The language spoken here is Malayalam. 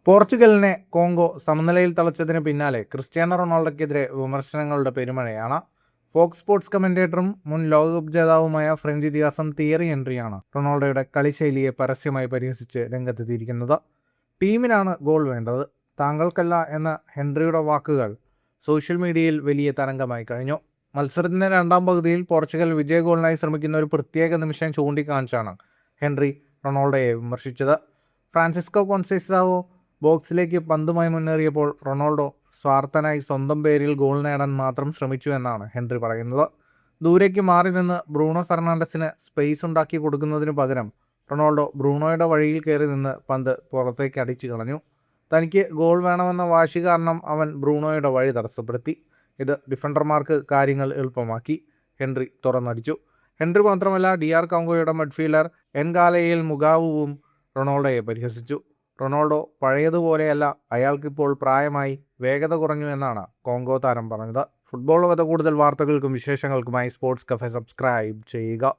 പോർച്ചുഗലിനെ കോങ്കോ സമനിലയിൽ തളച്ചതിന് പിന്നാലെ ക്രിസ്ത്യാനോ റൊണാൾഡോയ്ക്കെതിരെ വിമർശനങ്ങളുടെ പെരുമഴയാണ്. ഫോക്സ് സ്പോർട്സ് കമന്റേറ്ററും മുൻ ലോകകപ്പ് ജേതാവുമായ ഫ്രഞ്ച് ഇതിഹാസം തിയറി ഹെൻറിയാണ് റൊണാൾഡോയുടെ കളിശൈലിയെ പരസ്യമായി പരിഹസിച്ച് രംഗത്തെത്തിയിരിക്കുന്നത്. ടീമിനാണ് ഗോൾ വേണ്ടത്, താങ്കൾക്കല്ല എന്ന ഹെൻറിയുടെ വാക്കുകൾ സോഷ്യൽ മീഡിയയിൽ വലിയ തരംഗമായി കഴിഞ്ഞു. മത്സരത്തിന്റെ രണ്ടാം പകുതിയിൽ പോർച്ചുഗൽ വിജയ ഗോളിനായി ശ്രമിക്കുന്ന ഒരു പ്രത്യേക നിമിഷം ചൂണ്ടിക്കാണിച്ചാണ് ഹെൻറി റൊണാൾഡോയെ വിമർശിച്ചത്. ഫ്രാൻസിസ്കോ കോൺസെയ്സാവോ ബോക്സിലേക്ക് പന്തുമായി മുന്നേറിയപ്പോൾ റൊണാൾഡോ സ്വാർത്ഥനായി സ്വന്തം പേരിൽ ഗോൾ നേടാൻ മാത്രം ശ്രമിച്ചു എന്നാണ് ഹെൻറി പറയുന്നത്. ദൂരേക്ക് മാറി നിന്ന് ബ്രൂണോ ഫെർണാണ്ടസിന് സ്പേസ് ഉണ്ടാക്കി കൊടുക്കുന്നതിനു പകരം റൊണാൾഡോ ബ്രൂണോയുടെ വഴിയിൽ കയറി നിന്ന് പന്ത് പുറത്തേക്ക് അടിച്ചു കളഞ്ഞു. തനിക്ക് ഗോൾ വേണമെന്ന വാശി കാരണം അവൻ ബ്രൂണോയുടെ വഴി തടസ്സപ്പെടുത്തി. ഇത് ഡിഫൻഡർമാർക്ക് കാര്യങ്ങൾ എളുപ്പമാക്കി, ഹെൻറി തുറന്നടിച്ചു. ഹെൻറി മാത്രമല്ല, DR കോങ്കോയുടെ മിഡ്ഫീൽഡർ എൻഗാലയിൽ മുഗാവുവും റൊണാൾഡോയെ പരിഹസിച്ചു. റൊണാൾഡോ പഴയതുപോലെയല്ല, അയാൾക്കിപ്പോൾ പ്രായമായി, വേഗത കുറഞ്ഞു എന്നാണ് കോങ്കോ താരം പറഞ്ഞത്. ഫുട്ബോൾ ലോകത്തെ കൂടുതൽ വാർത്തകൾക്കും വിശേഷങ്ങൾക്കുമായി സ്പോർട്സ് കഫേ സബ്സ്ക്രൈബ് ചെയ്യുക.